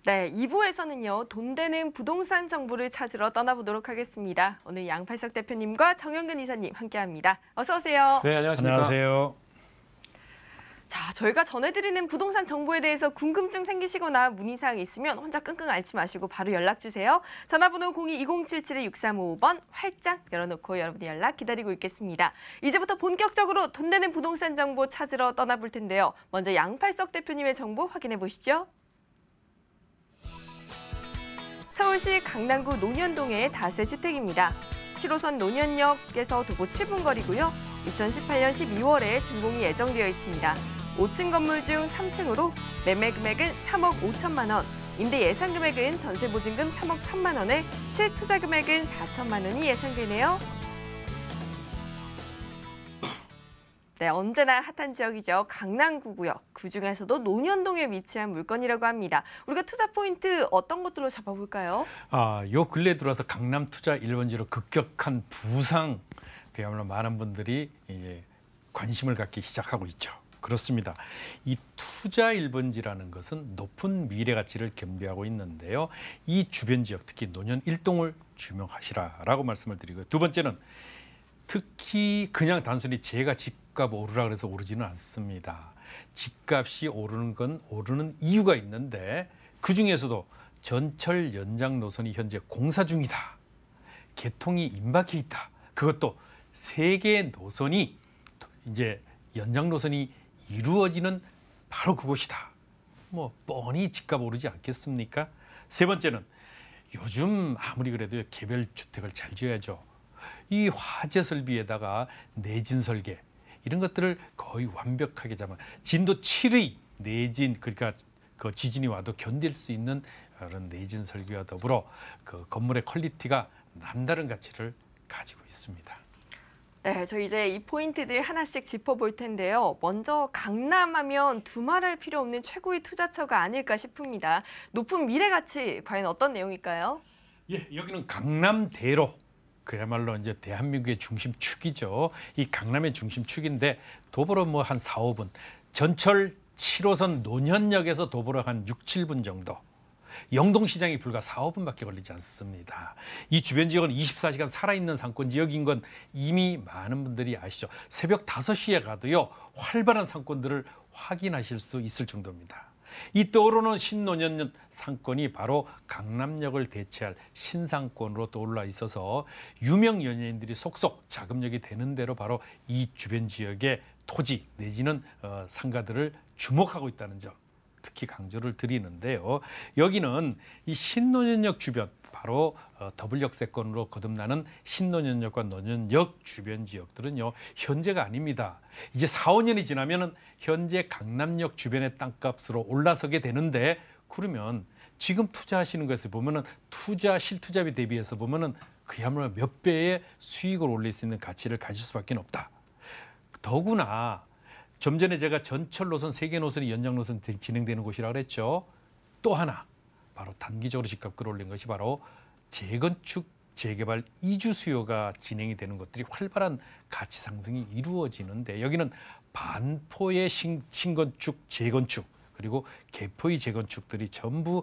네, 2부에서는요, 돈 되는 부동산 정보를 찾으러 떠나보도록 하겠습니다. 오늘 양팔석 대표님과 정영근 이사님 함께합니다. 어서 오세요. 네, 안녕하십니까. 안녕하세요. 자, 저희가 전해드리는 부동산 정보에 대해서 궁금증 생기시거나 문의사항이 있으면 혼자 끙끙 앓지 마시고 바로 연락주세요. 전화번호 02-2077-6355번 활짝 열어놓고 여러분의 연락 기다리고 있겠습니다. 이제부터 본격적으로 돈 되는 부동산 정보 찾으러 떠나볼 텐데요. 먼저 양팔석 대표님의 정보 확인해 보시죠. 서울시 강남구 논현동의 다세주택입니다. 7호선 논현역에서 도보 7분 거리고요. 2018년 12월에 준공이 예정되어 있습니다. 5층 건물 중 3층으로 매매 금액은 3억 5천만 원, 임대 예상 금액은 전세 보증금 3억 1천만 원에 실투자 금액은 4천만 원이 예상되네요. 네, 언제나 핫한 지역이죠. 강남구고요. 그중에서도 논현동에 위치한 물건이라고 합니다. 우리가 투자 포인트 어떤 것들로 잡아볼까요? 요 근래 들어서 강남 투자 1번지로 급격한 부상, 그야말로 많은 분들이 이제 관심을 갖기 시작하고 있죠. 그렇습니다. 이 투자 1번지라는 것은 높은 미래 가치를 겸비하고 있는데요. 이 주변 지역, 특히 논현 1동을 주명하시라라고 말씀을 드리고요. 두 번째는 특히 그냥 단순히 제가 집값 오르라 그래서 오르지는 않습니다. 집값이 오르는 건 오르는 이유가 있는데 그중에서도 전철 연장 노선이 현재 공사 중이다. 개통이 임박해 있다. 그것도 세 개의 노선이 이제 연장 노선이 이루어지는 바로 그곳이다. 뭐 뻔히 집값 오르지 않겠습니까? 세 번째는 요즘 아무리 그래도 개별 주택을 잘 지어야죠. 이 화재 설비에다가 내진 설계 이런 것들을 거의 완벽하게 잡아 진도 7의 내진, 그러니까 그 지진이 와도 견딜 수 있는 그런 내진 설계와 더불어 그 건물의 퀄리티가 남다른 가치를 가지고 있습니다. 네, 저 이제 이 포인트들 하나씩 짚어볼 텐데요. 먼저 강남하면 두말할 필요 없는 최고의 투자처가 아닐까 싶습니다. 높은 미래 가치 과연 어떤 내용일까요? 예, 여기는 강남대로. 그야말로 이제 대한민국의 중심축이죠. 이 강남의 중심축인데 도보로 뭐 한 4, 5분, 전철 7호선 논현역에서 도보로 한 6, 7분 정도. 영동시장이 불과 4, 5분밖에 걸리지 않습니다. 이 주변 지역은 24시간 살아있는 상권 지역인 건 이미 많은 분들이 아시죠. 새벽 5시에 가도요, 활발한 상권들을 확인하실 수 있을 정도입니다. 이 떠오르는 신논현 상권이 바로 강남역을 대체할 신상권으로 떠올라 있어서 유명 연예인들이 속속 자금력이 되는 대로 바로 이 주변 지역의 토지 내지는 상가들을 주목하고 있다는 점 특히 강조를 드리는데요. 여기는 이 신논현역 주변 바로 더블역세권으로 거듭나는 신논현역과 논현역 주변 지역들은요, 현재가 아닙니다. 이제 4, 5년이 지나면은 현재 강남역 주변의 땅값으로 올라서게 되는데, 그러면 지금 투자하시는 것에 보면은 실투자비 대비해서 보면은 그야말로 몇 배의 수익을 올릴 수 있는 가치를 가질 수밖에 없다. 더구나 좀 전에 제가 전철 노선 3개 노선이 연장 노선 진행되는 곳이라고 그랬죠. 또 하나 바로 단기적으로 집값 끌어올린 것이 바로 재건축, 재개발 이주 수요가 진행이 되는 것들이 활발한 가치 상승이 이루어지는데, 여기는 반포의 신건축, 재건축 그리고 개포의 재건축들이 전부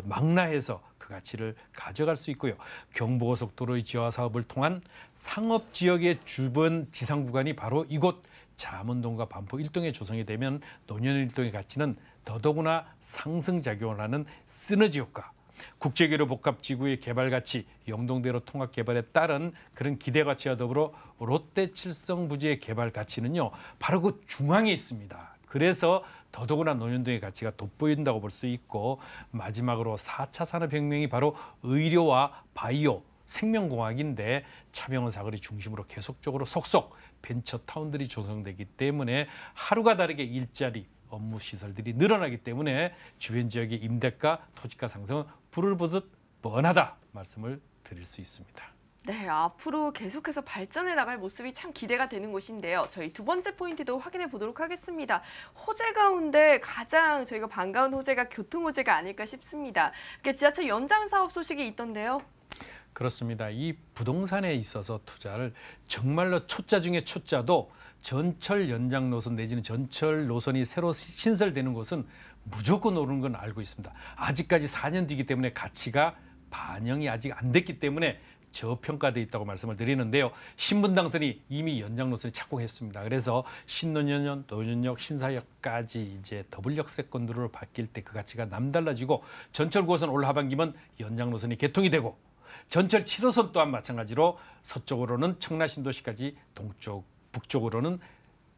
망라해서 그 가치를 가져갈 수 있고요. 경부고속도로의 지하 사업을 통한 상업 지역의 주변 지상 구간이 바로 이곳 잠원동과 반포 1동에 조성이 되면 논현 1동의 가치는 더더구나 상승작용을 하는 시너지 효과, 국제교류 복합지구의 개발 가치, 영동대로 통합 개발에 따른 그런 기대 가치와 더불어 롯데 칠성부지의 개발 가치는요, 바로 그 중앙에 있습니다. 그래서 더더구나 논현동의 가치가 돋보인다고 볼 수 있고, 마지막으로 4차 산업혁명이 바로 의료와 바이오, 생명공학인데 차명원 사거리 중심으로 계속적으로 속속 벤처타운들이 조성되기 때문에 하루가 다르게 일자리, 업무 시설들이 늘어나기 때문에 주변 지역의 임대가, 토지가 상승은 불을 보듯 뻔하다 말씀을 드릴 수 있습니다. 네, 앞으로 계속해서 발전해 나갈 모습이 참 기대가 되는 곳인데요. 저희 두 번째 포인트도 확인해 보도록 하겠습니다. 호재 가운데 가장 저희가 반가운 호재가 교통 호재가 아닐까 싶습니다. 지하철 연장 사업 소식이 있던데요. 그렇습니다. 이 부동산에 있어서 투자를 정말로 초짜 중에 초짜도 전철 연장 노선 내지는 전철 노선이 새로 신설되는 곳은 무조건 오르는 건 알고 있습니다. 아직까지 4년 뒤이기 때문에 가치가 반영이 아직 안 됐기 때문에 저평가돼 있다고 말씀을 드리는데요. 신분 당선이 이미 연장 노선이 착공했습니다. 그래서 신노년역, 노년역, 신사역까지 이제 더블 역세권으로 바뀔 때 그 가치가 남달라지고 전철 9호선 올 하반기면 연장 노선이 개통이 되고 전철 7호선 또한 마찬가지로 서쪽으로는 청라 신도시까지 동쪽, 북쪽으로는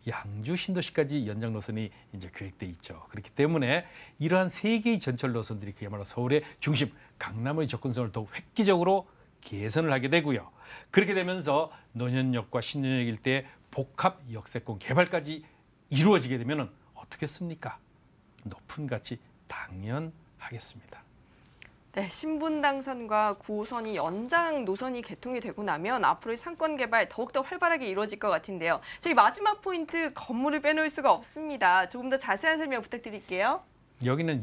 양주 신도시까지 연장 노선이 이제 계획돼 있죠. 그렇기 때문에 이러한 세 개의 전철 노선들이 그야말로 서울의 중심, 강남의 접근성을 더욱 획기적으로 개선을 하게 되고요. 그렇게 되면서 노년역과 신논역 일대의 복합 역세권 개발까지 이루어지게 되면 어떻겠습니까? 높은 가치 당연하겠습니다. 네, 신분 당선과 9호선이 연장 노선이 개통이 되고 나면 앞으로의 상권 개발 더욱더 활발하게 이루어질 것 같은데요. 저희 마지막 포인트 건물을 빼놓을 수가 없습니다. 조금 더 자세한 설명 부탁드릴게요. 여기는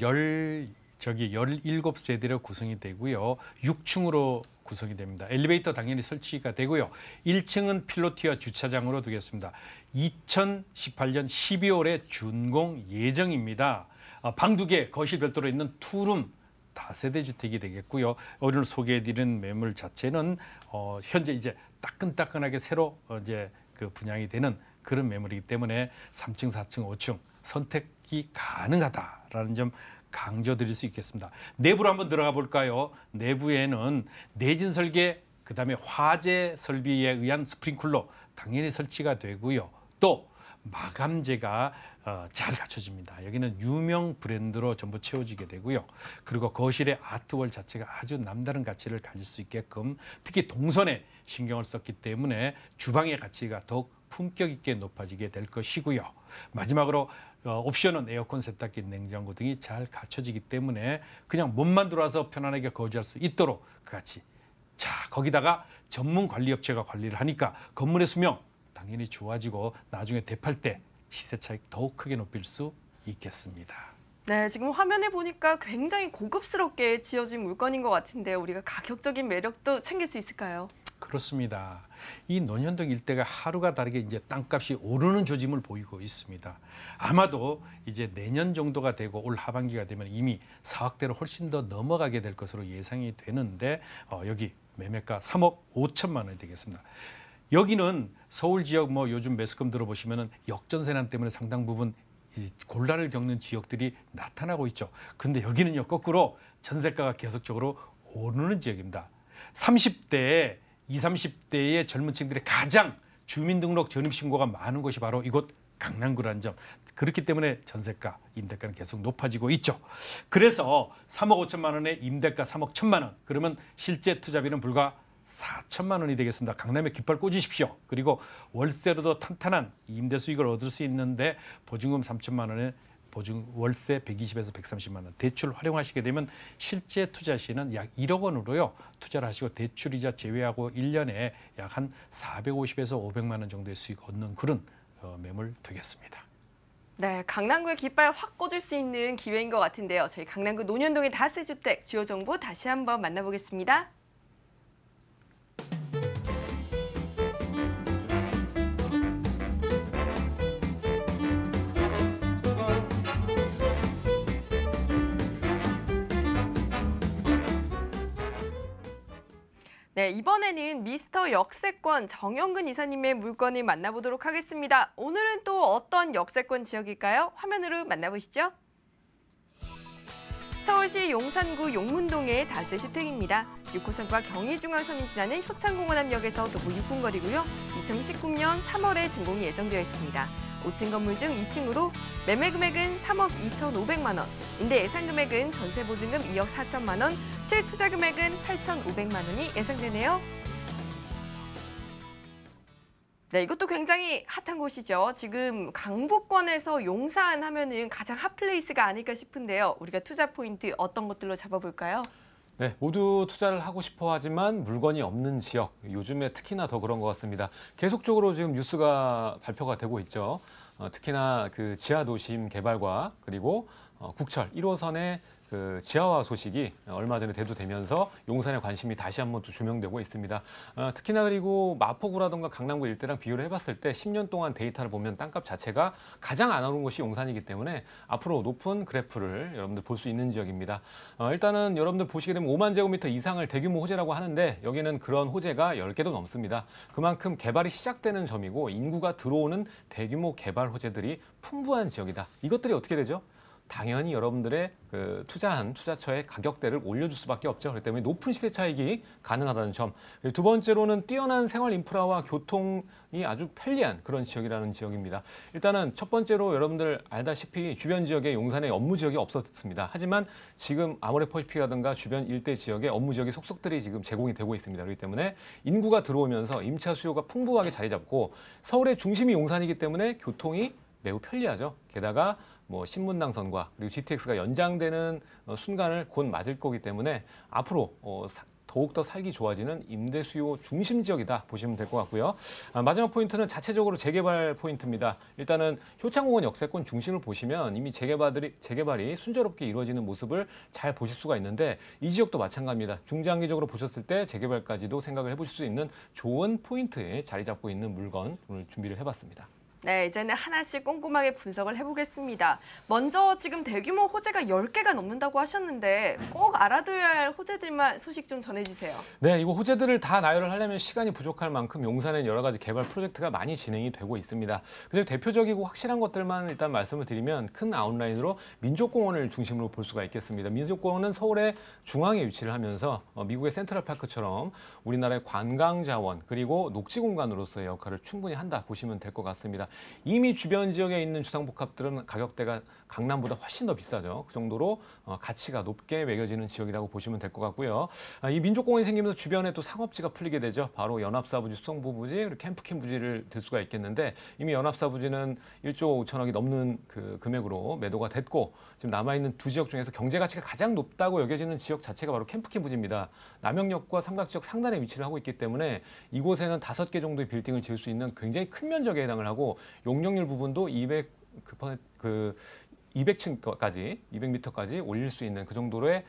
17세대로 구성이 되고요. 6층으로 구성이 됩니다. 엘리베이터 당연히 설치가 되고요. 1층은 필로티와 주차장으로 두겠습니다. 2018년 12월에 준공 예정입니다. 방 2개, 거실 별도로 있는 투룸 다세대 주택이 되겠고요. 오늘 소개해드린 매물 자체는 현재 이제 따끈따끈하게 새로 이제 그 분양이 되는 그런 매물이기 때문에 3층, 4층, 5층 선택이 가능하다라는 점 강조드릴 수 있겠습니다. 내부로 한번 들어가 볼까요? 내부에는 내진 설계, 그다음에 화재 설비에 의한 스프링클러 당연히 설치가 되고요. 또 마감재가 잘 갖춰집니다. 여기는 유명 브랜드로 전부 채워지게 되고요. 그리고 거실의 아트월 자체가 아주 남다른 가치를 가질 수 있게끔 특히 동선에 신경을 썼기 때문에 주방의 가치가 더욱 품격 있게 높아지게 될 것이고요. 마지막으로 옵션은 에어컨, 세탁기, 냉장고 등이 잘 갖춰지기 때문에 그냥 몸만 들어와서 편안하게 거주할 수 있도록 그 가치. 자, 거기다가 전문 관리업체가 관리를 하니까 건물의 수명 당연히 좋아지고 나중에 대팔 때 시세 차익 더욱 크게 높일 수 있겠습니다. 네, 지금 화면에 보니까 굉장히 고급스럽게 지어진 물건인 것 같은데요. 우리가 가격적인 매력도 챙길 수 있을까요? 그렇습니다. 이 논현동 일대가 하루가 다르게 이제 땅값이 오르는 조짐을 보이고 있습니다. 아마도 이제 내년 정도가 되고 올 하반기가 되면 이미 4억대로 훨씬 더 넘어가게 될 것으로 예상이 되는데 여기 매매가 3억 5천만 원이 되겠습니다. 여기는 서울 지역 뭐 요즘 매스컴 들어보시면은 역전세난 때문에 상당 부분 곤란을 겪는 지역들이 나타나고 있죠. 근데 여기는요 거꾸로 전세가가 계속적으로 오르는 지역입니다. 30대, 20, 30대의 젊은 층들의 가장 주민등록 전입신고가 많은 곳이 바로 이곳 강남구라는 점. 그렇기 때문에 전세가, 임대가는 계속 높아지고 있죠. 그래서 3억 5천만 원에 임대가 3억 1천만 원. 그러면 실제 투자비는 불과 4천만 원이 되겠습니다. 강남에 깃발 꽂으십시오. 그리고 월세로도 탄탄한 임대 수익을 얻을 수 있는데 보증금 3천만 원에 월세 120에서 130만 원 대출 활용하시게 되면 실제 투자 시는 약 1억 원으로요. 투자를 하시고 대출이자 제외하고 1년에 약 한 450에서 500만 원 정도의 수익 얻는 그런 매물 되겠습니다. 네, 강남구에 깃발 확 꽂을 수 있는 기회인 것 같은데요. 저희 강남구 논현동의 다세주택 주요 정보 다시 한번 만나보겠습니다. 네, 이번에는 미스터 역세권 정영근 이사님의 물건을 만나보도록 하겠습니다. 오늘은 또 어떤 역세권 지역일까요? 화면으로 만나보시죠. 서울시 용산구 용문동의 다세주택입니다. 6호선과 경의중앙선이 지나는 효창공원앞역에서 도보 6분 거리고요. 2019년 3월에 준공이 예정되어 있습니다. 5층 건물 중 2층으로 매매 금액은 3억 2,500만 원, 임대 예상 금액은 전세 보증금 2억 4천만 원, 실투자 금액은 8,500만 원이 예상되네요. 네, 이것도 굉장히 핫한 곳이죠. 지금 강북권에서 용산 하면은 가장 핫플레이스가 아닐까 싶은데요. 우리가 투자 포인트 어떤 것들로 잡아볼까요? 네, 모두 투자를 하고 싶어 하지만 물건이 없는 지역, 요즘에 특히나 더 그런 것 같습니다. 계속적으로 지금 뉴스가 발표가 되고 있죠. 특히나 그 지하 도심 개발과 그리고 국철 1호선의 그 지하화 소식이 얼마 전에 대두되면서 용산의 관심이 다시 한번 또 조명되고 있습니다. 특히나 그리고 마포구라든가 강남구 일대랑 비교를 해봤을 때 10년 동안 데이터를 보면 땅값 자체가 가장 안 오른 곳이 용산이기 때문에 앞으로 높은 그래프를 여러분들 볼 수 있는 지역입니다. 일단은 여러분들 보시게 되면 5만 제곱미터 이상을 대규모 호재라고 하는데 여기는 그런 호재가 10개도 넘습니다. 그만큼 개발이 시작되는 점이고 인구가 들어오는 대규모 개발 호재들이 풍부한 지역이다. 이것들이 어떻게 되죠? 당연히 여러분들의 그 투자한 투자처의 가격대를 올려줄 수밖에 없죠. 그렇기 때문에 높은 시세 차익이 가능하다는 점. 그리고 두 번째로는 뛰어난 생활 인프라와 교통이 아주 편리한 그런 지역이라는 지역입니다. 일단은 첫 번째로 여러분들 알다시피 주변 지역에 용산에 업무 지역이 없었습니다. 하지만 지금 아모레퍼시픽이라든가 주변 일대 지역에 업무 지역의 속속들이 지금 제공이 되고 있습니다. 그렇기 때문에 인구가 들어오면서 임차 수요가 풍부하게 자리 잡고 서울의 중심이 용산이기 때문에 교통이 매우 편리하죠. 게다가 뭐 신문당선과 그리고 GTX가 연장되는 순간을 곧 맞을 거기 때문에 앞으로 더욱더 살기 좋아지는 임대 수요 중심 지역이다 보시면 될 것 같고요. 마지막 포인트는 자체적으로 재개발 포인트입니다. 일단은 효창공원 역세권 중심을 보시면 이미 재개발이 순조롭게 이루어지는 모습을 잘 보실 수가 있는데 이 지역도 마찬가지입니다. 중장기적으로 보셨을 때 재개발까지도 생각을 해보실 수 있는 좋은 포인트에 자리 잡고 있는 물건 오늘 준비를 해봤습니다. 네, 이제는 하나씩 꼼꼼하게 분석을 해보겠습니다. 먼저 지금 대규모 호재가 10개가 넘는다고 하셨는데 꼭 알아둬야 할 호재들만 소식 좀 전해주세요. 네, 이거 호재들을 다 나열을 하려면 시간이 부족할 만큼 용산엔 여러 가지 개발 프로젝트가 많이 진행이 되고 있습니다. 그래서 대표적이고 확실한 것들만 일단 말씀을 드리면 큰 아웃라인으로 민족공원을 중심으로 볼 수가 있겠습니다. 민족공원은 서울의 중앙에 위치를 하면서 미국의 센트럴파크처럼 우리나라의 관광자원 그리고 녹지공간으로서의 역할을 충분히 한다 보시면 될 것 같습니다. 이미 주변 지역에 있는 주상복합들은 가격대가 강남보다 훨씬 더 비싸죠. 그 정도로 가치가 높게 매겨지는 지역이라고 보시면 될 것 같고요. 이 민족공원이 생기면서 주변에 또 상업지가 풀리게 되죠. 바로 연합사부지, 수성부부지, 그리고 캠프킨 부지를 들 수가 있겠는데 이미 연합사부지는 1조 5천억이 넘는 그 금액으로 매도가 됐고 지금 남아있는 두 지역 중에서 경제 가치가 가장 높다고 여겨지는 지역 자체가 바로 캠프킨 부지입니다. 남영역과 삼각지역 상단에 위치를 하고 있기 때문에 이곳에는 5개 정도의 빌딩을 지을 수 있는 굉장히 큰 면적에 해당을 하고 용적률 부분도 200층까지, 200m까지 올릴 수 있는 그 정도의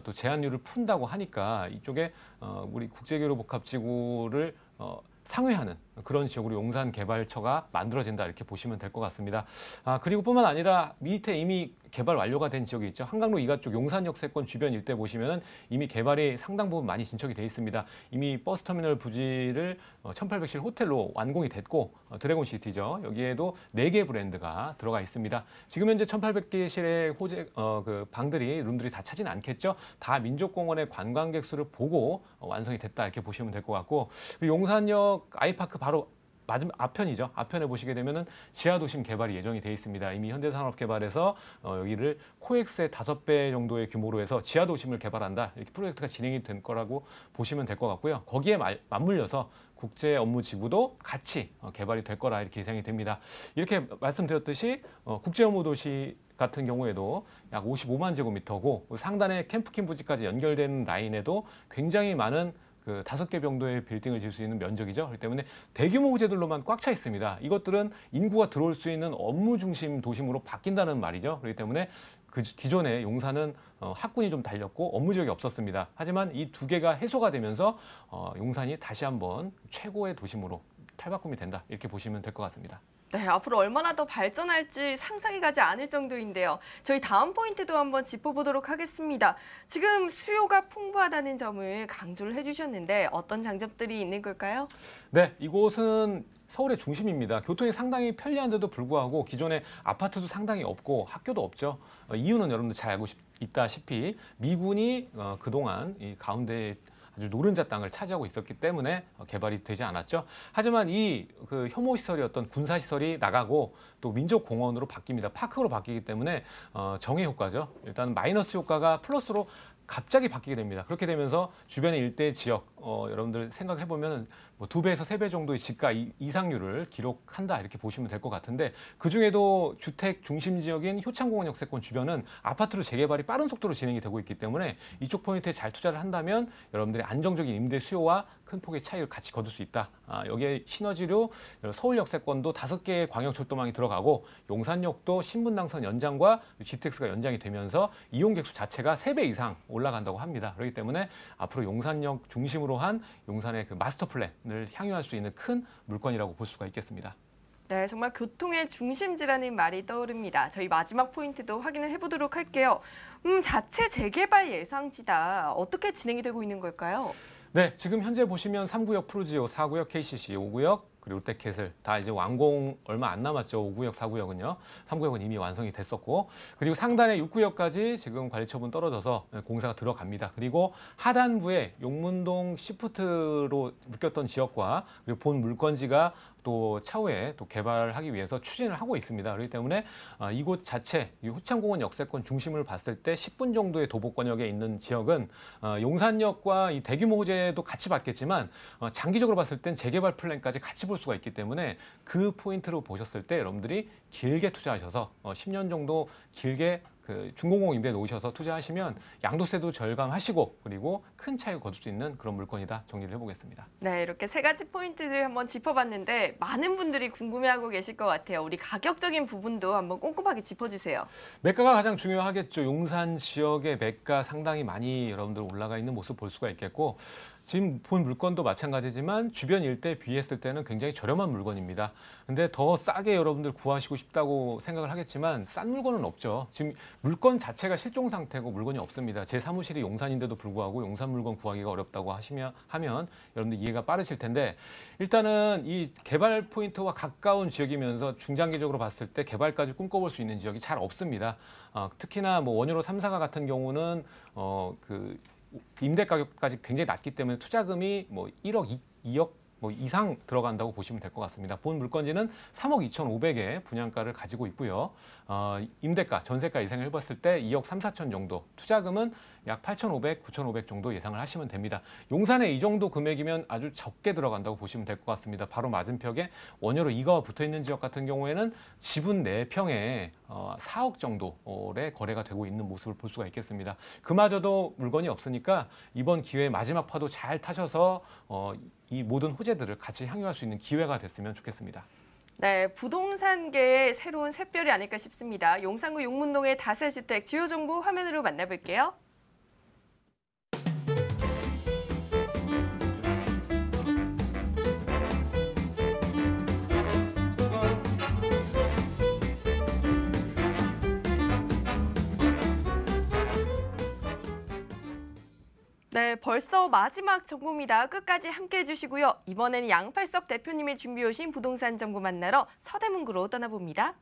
또 제한율을 푼다고 하니까 이쪽에 우리 국제교류 복합지구를 상회하는 그런 지역으로 용산개발처가 만들어진다 이렇게 보시면 될 것 같습니다. 그리고 뿐만 아니라 밑에 이미 개발 완료가 된 지역이 있죠. 한강로 이가 쪽 용산역세권 주변 일대 보시면 이미 개발이 상당 부분 많이 진척이 돼 있습니다. 이미 버스터미널 부지를 1800실 호텔로 완공이 됐고 드래곤시티죠. 여기에도 4개 브랜드가 들어가 있습니다. 지금 현재 1800개실의 그 방들이 룸들이 다 차진 않겠죠. 다 민족공원의 관광객 수를 보고 완성이 됐다 이렇게 보시면 될 것 같고 그리고 용산역 아이파크 바로 마지막 앞편이죠. 앞편에 보시게 되면은 지하도심 개발이 예정이 돼 있습니다. 이미 현대산업개발에서 여기를 코엑스의 5배 정도의 규모로 해서 지하도심을 개발한다. 이렇게 프로젝트가 진행이 된 거라고 보시면 될 것 같고요. 거기에 맞물려서 국제 업무 지구도 같이 개발이 될 거라 이렇게 예상이 됩니다. 이렇게 말씀드렸듯이 국제 업무 도시 같은 경우에도 약 55만 제곱미터고 상단에 캠프킨 부지까지 연결되는 라인에도 굉장히 많은 그 5개 정도의 빌딩을 지을 수 있는 면적이죠. 그렇기 때문에 대규모 호재들로만 꽉 차 있습니다. 이것들은 인구가 들어올 수 있는 업무 중심 도심으로 바뀐다는 말이죠. 그렇기 때문에 그 기존에 용산은 학군이 좀 달렸고 업무 지역이 없었습니다. 하지만 이 2개가 해소가 되면서 용산이 다시 한번 최고의 도심으로 탈바꿈이 된다. 이렇게 보시면 될 것 같습니다. 네, 앞으로 얼마나 더 발전할지 상상이 가지 않을 정도인데요. 저희 다음 포인트도 한번 짚어보도록 하겠습니다. 지금 수요가 풍부하다는 점을 강조를 해주셨는데 어떤 장점들이 있는 걸까요? 네, 이곳은 서울의 중심입니다. 교통이 상당히 편리한데도 불구하고 기존에 아파트도 상당히 없고 학교도 없죠. 이유는 여러분들 잘 알고 있다시피 미군이 그동안 이 가운데 아주 노른자 땅을 차지하고 있었기 때문에 개발이 되지 않았죠. 하지만 이 그 혐오 시설이었던 군사 시설이 나가고 또 민족공원으로 바뀝니다. 파크로 바뀌기 때문에 정의 효과죠. 일단 마이너스 효과가 플러스로 갑자기 바뀌게 됩니다. 그렇게 되면서 주변의 일대 지역 여러분들 생각해 보면 뭐 2배에서 3배 정도의 집가 이상률을 기록한다 이렇게 보시면 될 것 같은데 그중에도 주택 중심 지역인 효창공원 역세권 주변은 아파트로 재개발이 빠른 속도로 진행이 되고 있기 때문에 이쪽 포인트에 잘 투자를 한다면 여러분들이 안정적인 임대 수요와 큰 폭의 차이를 같이 거둘 수 있다. 여기에 시너지로 서울 역세권도 5개의 광역철도망이 들어가고 용산역도 신분당선 연장과 GTX가 연장이 되면서 이용 객수 자체가 3배 이상 올라간다고 합니다. 그렇기 때문에 앞으로 용산역 중심으로 한 용산의 그 마스터 플랜을 향유할 수 있는 큰 물건이라고 볼 수가 있겠습니다. 네, 정말 교통의 중심지라는 말이 떠오릅니다. 저희 마지막 포인트도 확인을 해보도록 할게요. 자체 재개발 예상지다. 어떻게 진행이 되고 있는 걸까요? 네, 지금 현재 보시면 3구역 푸르지오, 4구역 KCC, 5구역 그리고 롯데캐슬 다 이제 완공 얼마 안 남았죠. 5구역, 4구역은요. 3구역은 이미 완성이 됐었고 그리고 상단에 6구역까지 지금 관리처분 떨어져서 공사가 들어갑니다. 그리고 하단부에 용문동 시프트로 묶였던 지역과 그리고 본 물건지가 또 차후에 또 개발하기 위해서 추진을 하고 있습니다. 그렇기 때문에 이곳 자체 이 효창공원 역세권 중심을 봤을 때 10분 정도의 도보권역에 있는 지역은 용산역과 이 대규모 호재도 같이 받겠지만 장기적으로 봤을 땐 재개발 플랜까지 같이 볼 수가 있기 때문에 그 포인트로 보셨을 때 여러분들이 길게 투자하셔서 10년 정도 길게 그 중공공 임대에 놓으셔서 투자하시면 양도세도 절감하시고 그리고 큰 차익을 거둘 수 있는 그런 물건이다 정리를 해보겠습니다. 네, 이렇게 3가지 포인트를 한번 짚어봤는데 많은 분들이 궁금해하고 계실 것 같아요. 우리 가격적인 부분도 한번 꼼꼼하게 짚어주세요. 매가가 가장 중요하겠죠. 용산 지역의 매가 상당히 많이 여러분들 올라가 있는 모습 볼 수가 있겠고 지금 본 물건도 마찬가지지만 주변 일대에 비했을 때는 굉장히 저렴한 물건입니다. 근데 더 싸게 여러분들 구하시고 싶다고 생각을 하겠지만 싼 물건은 없죠. 지금 물건 자체가 실종 상태고 물건이 없습니다. 제 사무실이 용산인데도 불구하고 용산 물건 구하기가 어렵다고 하면 여러분들 이해가 빠르실 텐데 일단은 이 개발 포인트와 가까운 지역이면서 중장기적으로 봤을 때 개발까지 꿈꿔볼 수 있는 지역이 잘 없습니다. 특히나 뭐 원효로 3사가 같은 경우는 그 임대 가격까지 굉장히 낮기 때문에 투자금이 뭐 1억, 2억 뭐 이상 들어간다고 보시면 될 것 같습니다. 본 물건지는 3억 2,500의 분양가를 가지고 있고요. 임대가, 전세가 예상을 해봤을 때 2억 3, 4천 정도, 투자금은 약 8,500, 9,500 정도 예상을 하시면 됩니다. 용산에 이 정도 금액이면 아주 적게 들어간다고 보시면 될 것 같습니다. 바로 맞은편에 원효로 이가와 붙어있는 지역 같은 경우에는 지분 4평에 4억 정도의 거래가 되고 있는 모습을 볼 수가 있겠습니다. 그마저도 물건이 없으니까 이번 기회에 마지막 파도 잘 타셔서 이 모든 호재들을 같이 향유할 수 있는 기회가 됐으면 좋겠습니다. 네, 부동산계의 새로운 샛별이 아닐까 싶습니다. 용산구 용문동의 다세주택 주요 정보 화면으로 만나볼게요. 네, 벌써 마지막 정보입니다. 끝까지 함께해 주시고요. 이번에는 양팔석 대표님이 준비해 오신 부동산 정보 만나러 서대문구로 떠나봅니다.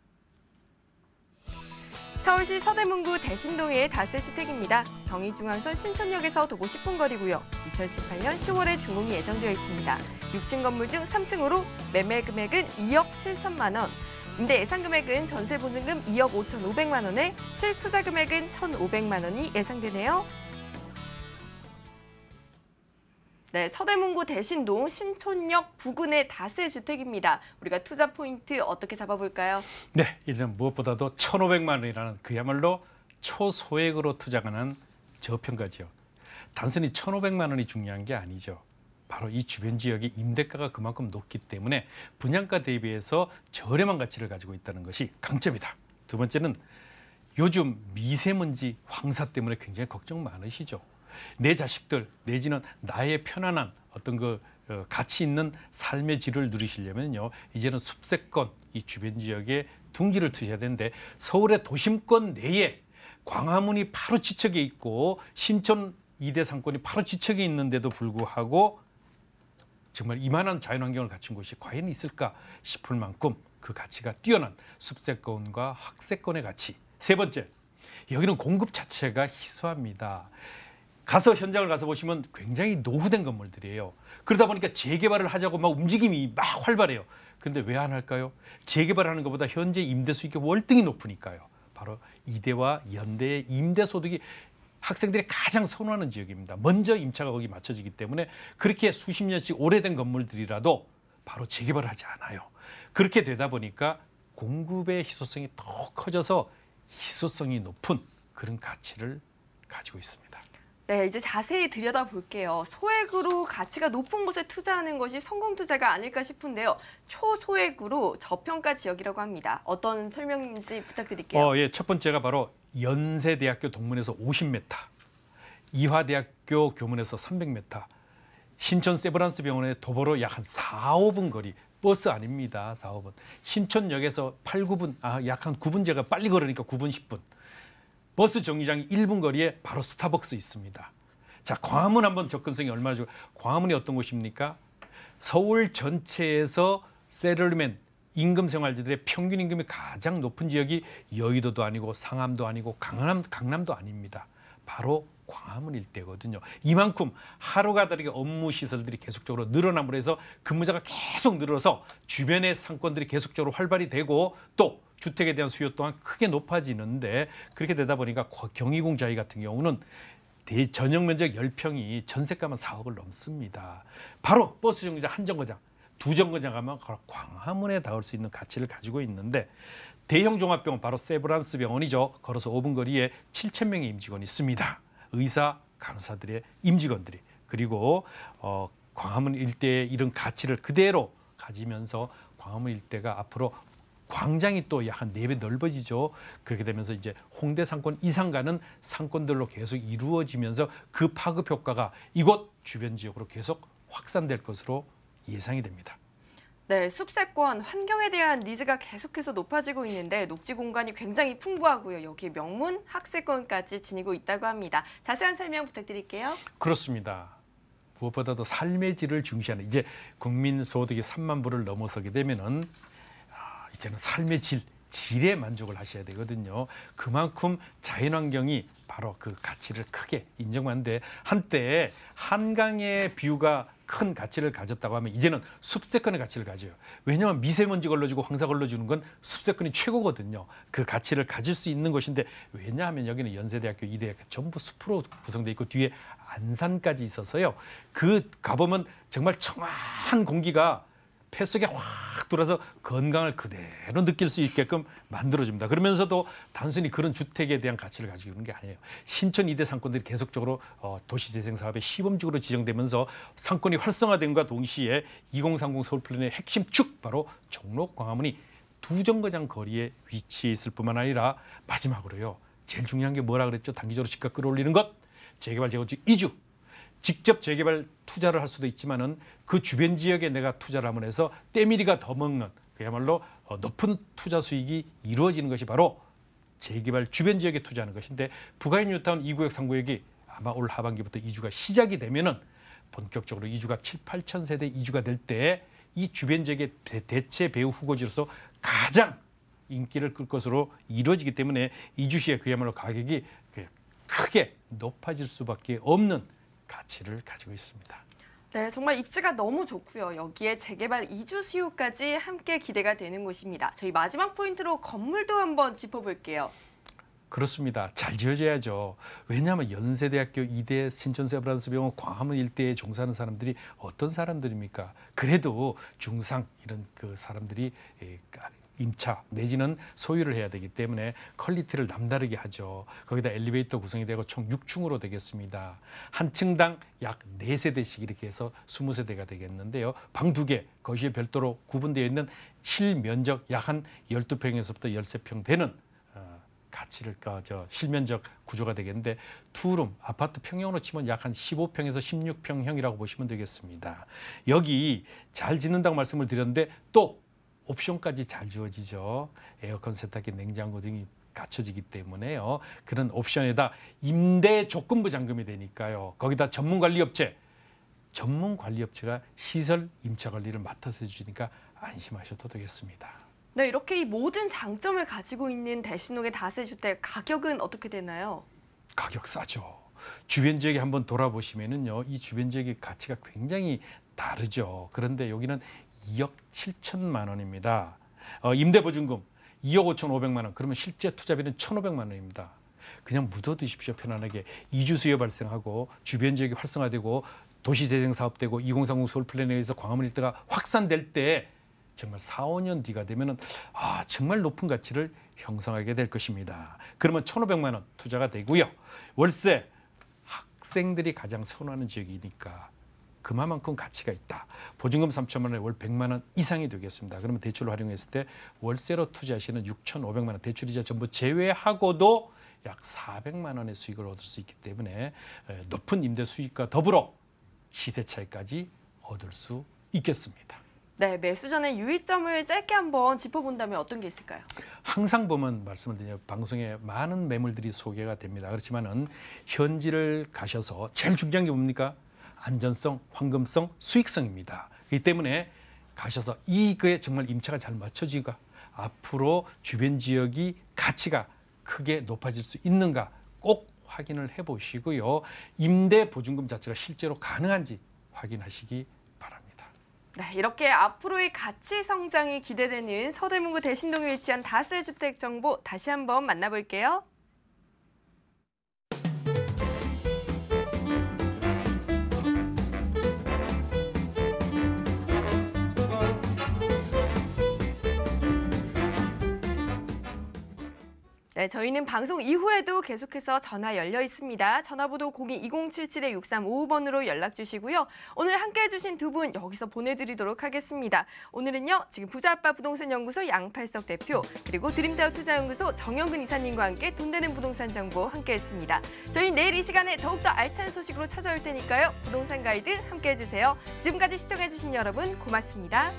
서울시 서대문구 대신동의 다세주택입니다. 경의중앙선 신촌역에서 도보 10분 거리고요. 2018년 10월에 준공이 예정되어 있습니다. 6층 건물 중 3층으로 매매 금액은 2억 7천만 원. 임대 예상 금액은 전세 보증금 2억 5,500만 원에 실투자 금액은 1,500만 원이 예상되네요. 네, 서대문구 대신동 신촌역 부근의 다세주택입니다. 우리가 투자 포인트 어떻게 잡아볼까요? 네, 일단 무엇보다도 1,500만 원이라는 그야말로 초소액으로 투자하는 저평가지요. 단순히 1,500만 원이 중요한 게 아니죠. 바로 이 주변 지역의 임대가가 그만큼 높기 때문에 분양가 대비해서 저렴한 가치를 가지고 있다는 것이 강점이다. 두 번째는 요즘 미세먼지 황사 때문에 굉장히 걱정 많으시죠. 내 자식들 내지는 나의 편안한 어떤 그 가치 있는 삶의 질을 누리시려면요, 이제는 숲세권 이 주변 지역에 둥지를 트셔야 되는데 서울의 도심권 내에 광화문이 바로 지척에 있고 신촌 2대 상권이 바로 지척에 있는데도 불구하고 정말 이만한 자연환경을 갖춘 곳이 과연 있을까 싶을 만큼 그 가치가 뛰어난 숲세권과 학세권의 가치. 세 번째, 여기는 공급 자체가 희소합니다. 가서 현장을 가서 보시면 굉장히 노후된 건물들이에요. 그러다 보니까 재개발을 하자고 막 움직임이 막 활발해요. 근데 왜 안 할까요? 재개발하는 것보다 현재 임대 수익이 월등히 높으니까요. 바로 이대와 연대의 임대 소득이 학생들이 가장 선호하는 지역입니다. 먼저 임차가 거기 맞춰지기 때문에 그렇게 수십 년씩 오래된 건물들이라도 바로 재개발을 하지 않아요. 그렇게 되다 보니까 공급의 희소성이 더 커져서 희소성이 높은 그런 가치를 가지고 있습니다. 네, 이제 자세히 들여다볼게요. 소액으로 가치가 높은 곳에 투자하는 것이 성공 투자가 아닐까 싶은데요. 초소액으로 저평가 지역이라고 합니다. 어떤 설명인지 부탁드릴게요. 예, 첫 번째가 바로 연세대학교 동문에서 50m, 이화대학교 교문에서 300m, 신촌 세브란스 병원에 도보로 약 한 4, 5분 거리, 버스 아닙니다. 4, 5분. 신촌역에서 8, 9분, 약 한 9분 제가 빨리 걸으니까 9분, 10분. 버스 정류장 1분 거리에 바로 스타벅스 있습니다. 자, 광화문 한번 접근성이 얼마나 좋아요. 광화문이 어떤 곳입니까? 서울 전체에서 셀러리맨 임금 생활자들의 평균 임금이 가장 높은 지역이 여의도도 아니고 상암도 아니고 강남도 아닙니다. 바로 광화문 일대거든요. 이만큼 하루가 다르게 업무 시설들이 계속적으로 늘어남으로 해서 근무자가 계속 늘어서 주변의 상권들이 계속적으로 활발히 되고 또 주택에 대한 수요 또한 크게 높아지는데 그렇게 되다 보니까 경희궁 자이 같은 경우는 전용 면적 10평이 전세가만 4억을 넘습니다. 바로 버스 정류장 한 정거장, 두 정거장 가면 광화문에 닿을 수 있는 가치를 가지고 있는데 대형 종합병원 바로 세브란스 병원이죠. 걸어서 5분 거리에 7,000명의 임직원이 있습니다. 의사, 간호사들의 임직원들이 그리고 광화문 일대의 이런 가치를 그대로 가지면서 광화문 일대가 앞으로 광장이 또 약 한 4배 넓어지죠. 그렇게 되면서 이제 홍대 상권 이상 가는 상권들로 계속 이루어지면서 그 파급 효과가 이곳 주변 지역으로 계속 확산될 것으로 예상이 됩니다. 네, 숲세권, 환경에 대한 니즈가 계속해서 높아지고 있는데 녹지 공간이 굉장히 풍부하고요. 여기에 명문 학세권까지 지니고 있다고 합니다. 자세한 설명 부탁드릴게요. 그렇습니다. 무엇보다도 삶의 질을 중시하는 이제 국민 소득이 3만 불을 넘어서게 되면은 이제는 삶의 질에 만족을 하셔야 되거든요. 그만큼 자연환경이 바로 그 가치를 크게 인정하는데 한때 한강의 뷰가 큰 가치를 가졌다고 하면 이제는 숲세권의 가치를 가져요. 왜냐하면 미세먼지 걸러주고 황사 걸러주는 건 숲세권이 최고거든요. 그 가치를 가질 수 있는 것인데 왜냐하면 여기는 연세대학교, 이대학교 전부 숲으로 구성되어 있고 뒤에 안산까지 있어서요. 그 가보면 정말 청아한 공기가 폐 속에 확 들어서 건강을 그대로 느낄 수 있게끔 만들어줍니다. 그러면서도 단순히 그런 주택에 대한 가치를 가지고 있는 게 아니에요. 신촌 이대 상권들이 계속적으로 도시재생 사업의 시범지구로 지정되면서 상권이 활성화됨과 동시에 2030 서울플랜의 핵심 축 바로 종로 광화문이 두 정거장 거리에 위치해 있을 뿐만 아니라 마지막으로요. 제일 중요한 게 뭐라 그랬죠? 단기적으로 집값 끌어올리는 것. 재개발, 재건축, 이주. 직접 재개발 투자를 할 수도 있지만은 그 주변 지역에 내가 투자를 하면 해서 때밀이가 더 먹는 그야말로 높은 투자 수익이 이루어지는 것이 바로 재개발 주변 지역에 투자하는 것인데 부가인 뉴타운 2구역 3구역이 아마 올 하반기부터 이주가 시작이 되면은 본격적으로 이주가 7, 8천 세대 이주가 될 때 이 주변 지역의 대체 배후 후고지로서 가장 인기를 끌 것으로 이루어지기 때문에 이주 시에 그야말로 가격이 크게 높아질 수밖에 없는 가치를 가지고 있습니다. 네, 정말 입지가 너무 좋고요. 여기에 재개발 이주 수요까지 함께 기대가 되는 곳입니다. 저희 마지막 포인트로 건물도 한번 짚어볼게요. 그렇습니다. 잘 지어져야죠. 왜냐하면 연세대학교, 이대, 신촌 세브란스 병원, 광화문 일대에 종사하는 사람들이 어떤 사람들입니까? 그래도 중상 이런 그 사람들이 임차 내지는 소유를 해야 되기 때문에 퀄리티를 남다르게 하죠. 거기다 엘리베이터 구성이 되고 총 6층으로 되겠습니다. 한 층당 약 4세대씩 이렇게 해서 20세대가 되겠는데요. 방 2개, 거실 별도로 구분되어 있는 실면적 약 한 12평에서부터 13평 되는 가치를 실면적 구조가 되겠는데 투룸, 아파트 평형으로 치면 약 한 15평에서 16평형이라고 보시면 되겠습니다. 여기 잘 짓는다고 말씀을 드렸는데 또 옵션까지 잘 주어지죠. 에어컨, 세탁기, 냉장고 등이 갖춰지기 때문에요. 그런 옵션에다 임대 조건부 잔금이 되니까요. 거기다 전문관리업체가 시설 임차 관리를 맡아서 해주니까 안심하셔도 되겠습니다. 네, 이렇게 이 모든 장점을 가지고 있는 대신동의 다세주택 가격은 어떻게 되나요? 가격 싸죠. 주변 지역에 한번 돌아보시면은요, 이 주변 지역의 가치가 굉장히 다르죠. 그런데 여기는 2억 7천만 원입니다. 임대보증금 2억 5천 5백만 원. 그러면 실제 투자비는 1,500만 원입니다. 그냥 묻어두십시오. 편안하게. 이주 수요 발생하고 주변 지역이 활성화되고 도시재생 사업되고 2030 서울 플랜에 의해서 광화문 일대가 확산될 때 정말 4, 5년 뒤가 되면은 정말 높은 가치를 형성하게 될 것입니다. 그러면 1,500만 원 투자가 되고요. 월세 학생들이 가장 선호하는 지역이니까 그만큼 가치가 있다. 보증금 3천만 원에 월 100만 원 이상이 되겠습니다. 그러면 대출을 활용했을 때 월세로 투자하시는 6,500만 원 대출이자 전부 제외하고도 약 400만 원의 수익을 얻을 수 있기 때문에 높은 임대 수익과 더불어 시세 차익까지 얻을 수 있겠습니다. 네, 매수 전에 유의점을 짧게 한번 짚어본다면 어떤 게 있을까요? 항상 보면 말씀을 드리면 방송에 많은 매물들이 소개가 됩니다. 그렇지만은 현지를 가셔서 제일 중요한 게 뭡니까? 안전성, 황금성, 수익성입니다. 그렇기 때문에 가셔서 이거에 정말 임차가 잘 맞춰지고 앞으로 주변 지역이 가치가 크게 높아질 수 있는가 꼭 확인을 해보시고요. 임대 보증금 자체가 실제로 가능한지 확인하시기 바랍니다. 네, 이렇게 앞으로의 가치 성장이 기대되는 서대문구 대신동에 위치한 다세 주택 정보 다시 한번 만나볼게요. 네, 저희는 방송 이후에도 계속해서 전화 열려 있습니다. 전화번호 02-2077-6355번으로 연락 주시고요. 오늘 함께해 주신 두 분 여기서 보내드리도록 하겠습니다. 오늘은요, 지금 부자아빠 부동산 연구소 양팔석 대표 그리고 드림타워 투자연구소 정영근 이사님과 함께 돈 되는 부동산 정보 함께했습니다. 저희 내일 이 시간에 더욱더 알찬 소식으로 찾아올 테니까요. 부동산 가이드 함께해 주세요. 지금까지 시청해 주신 여러분 고맙습니다.